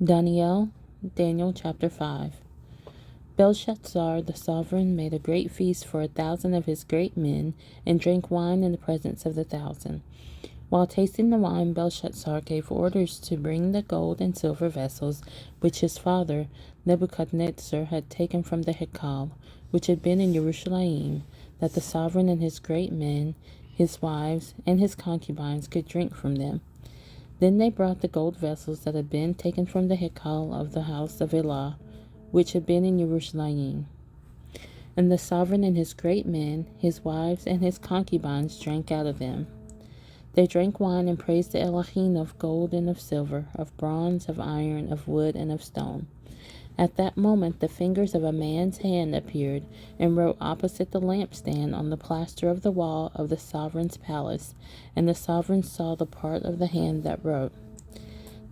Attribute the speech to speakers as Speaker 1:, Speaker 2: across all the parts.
Speaker 1: Dani'ėl, Daniel chapter 5. Belshazzar the sovereign made a great feast for 1,000 of his great men, and drank wine in the presence of the 1,000. While tasting the wine, Belshazzar gave orders to bring the gold and silver vessels which his father Nebuchadnezzar had taken from the Hekal, which had been in Jerusalem, that the sovereign and his great men, his wives, and his concubines could drink from them. Then they brought the gold vessels that had been taken from the Hekal of the house of Elah, which had been in Jerusalem. And the sovereign and his great men, his wives, and his concubines drank out of them. They drank wine and praised the Elohim of gold and of silver, of bronze, of iron, of wood, and of stone. At that moment the fingers of a man's hand appeared and wrote opposite the lampstand on the plaster of the wall of the sovereign's palace, and the sovereign saw the part of the hand that wrote.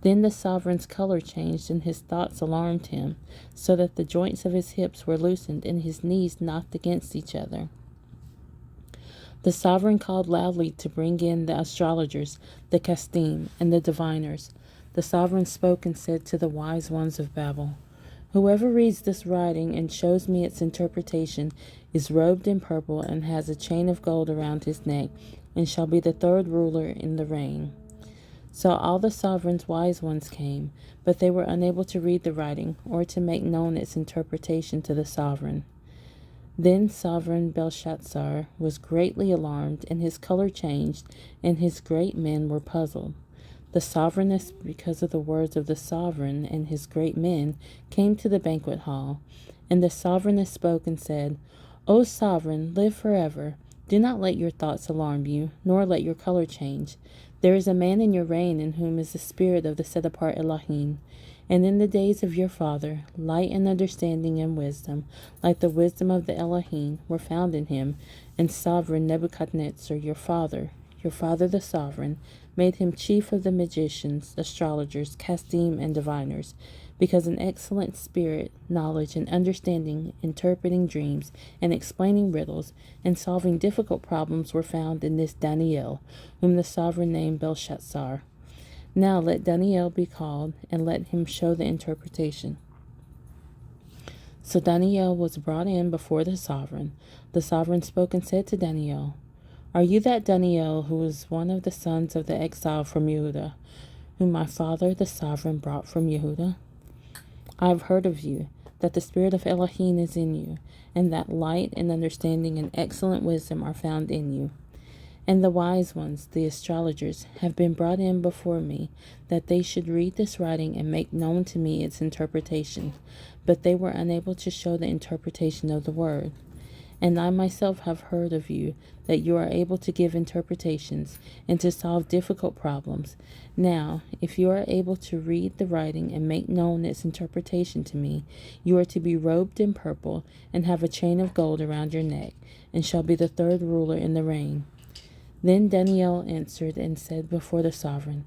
Speaker 1: Then the sovereign's color changed, and his thoughts alarmed him, so that the joints of his hips were loosened, and his knees knocked against each other. The sovereign called loudly to bring in the astrologers, the castim, and the diviners. The sovereign spoke and said to the wise ones of Babel, "Whoever reads this writing and shows me its interpretation is robed in purple and has a chain of gold around his neck, and shall be the third ruler in the reign." So all the sovereign's wise ones came, but they were unable to read the writing or to make known its interpretation to the sovereign. Then sovereign Belshazzar was greatly alarmed, and his color changed, and his great men were puzzled. The sovereigness, because of the words of the sovereign and his great men, came to the banquet hall. And the sovereigness spoke and said, "O sovereign, live forever. Do not let your thoughts alarm you, nor let your color change. There is a man in your reign in whom is the spirit of the set-apart Elohim. And in the days of your father, light and understanding and wisdom, like the wisdom of the Elohim, were found in him. And sovereign Nebuchadnezzar, your father the sovereign, made him chief of the magicians, astrologers, castim, and diviners, because an excellent spirit, knowledge, and understanding, interpreting dreams, and explaining riddles, and solving difficult problems were found in this Dani'ėl, whom the sovereign named Belshazzar. Now let Dani'ėl be called, and let him show the interpretation." So Dani'ėl was brought in before the sovereign. The sovereign spoke and said to Dani'ėl, "Are you that Dani'ėl who is one of the sons of the exile from Yehuda, whom my father the sovereign brought from Yehuda? I have heard of you, that the spirit of Elohim is in you, and that light and understanding and excellent wisdom are found in you. And the wise ones, the astrologers, have been brought in before me, that they should read this writing and make known to me its interpretation. But they were unable to show the interpretation of the word. And I myself have heard of you, that you are able to give interpretations, and to solve difficult problems. Now, if you are able to read the writing and make known its interpretation to me, you are to be robed in purple, and have a chain of gold around your neck, and shall be the third ruler in the reign." Then Dani'ėl answered and said before the sovereign,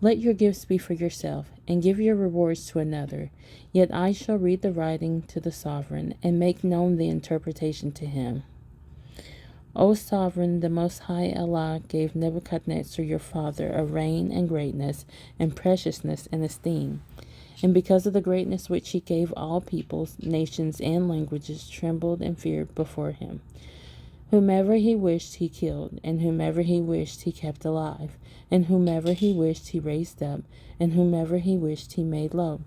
Speaker 1: "Let your gifts be for yourself, and give your rewards to another. Yet I shall read the writing to the sovereign, and make known the interpretation to him. O sovereign, the Most High Allah gave Nebuchadnezzar your father a reign and greatness, and preciousness and esteem. And because of the greatness which he gave, all peoples, nations, and languages trembled and feared before him. Whomever he wished he killed, and whomever he wished he kept alive, and whomever he wished he raised up, and whomever he wished he made low.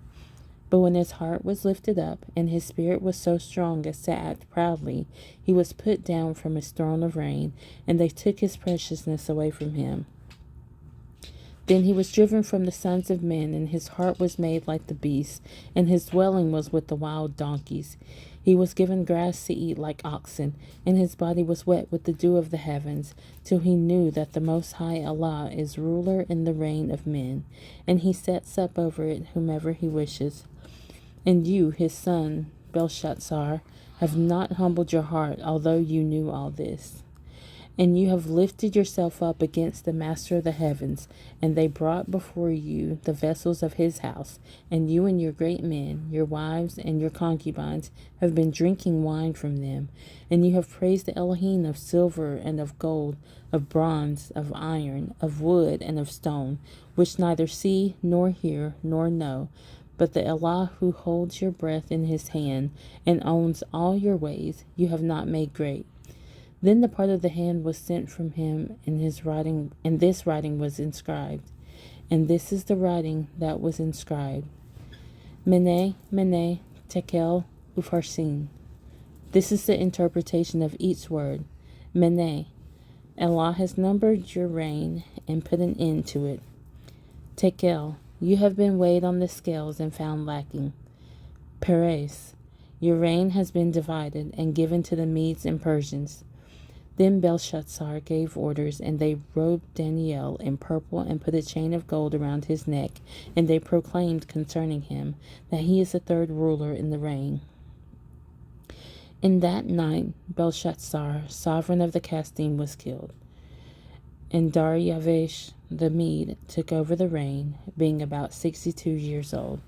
Speaker 1: But when his heart was lifted up, and his spirit was so strong as to act proudly, he was put down from his throne of reign, and they took his preciousness away from him. Then he was driven from the sons of men, and his heart was made like the beasts, and his dwelling was with the wild donkeys. He was given grass to eat like oxen, and his body was wet with the dew of the heavens, till he knew that the Most High Allah is ruler in the reign of men, and he sets up over it whomever he wishes. And you, his son, Belshazzar, have not humbled your heart, although you knew all this. And you have lifted yourself up against the master of the heavens, and they brought before you the vessels of his house, and you and your great men, your wives, and your concubines have been drinking wine from them, and you have praised the Elohim of silver and of gold, of bronze, of iron, of wood, and of stone, which neither see, nor hear, nor know, But the Allah who holds your breath in his hand and owns all your ways, you have not made great. Then the part of the hand was sent from him, and this writing was inscribed. And this is the writing that was inscribed. Mene, Mene, Tekel, Upharsin. This is the interpretation of each word. Mene, Allah has numbered your reign and put an end to it. Tekel, you have been weighed on the scales and found lacking. Peres, your reign has been divided and given to the Medes and Persians. Then Belshazzar gave orders, and they robed Dani'eel in purple and put a chain of gold around his neck, and they proclaimed concerning him that he is the third ruler in the reign. In that night Belshazzar, sovereign of the Chaldeans, was killed, and Dariavesh the Mede took over the reign, being about 62 years old.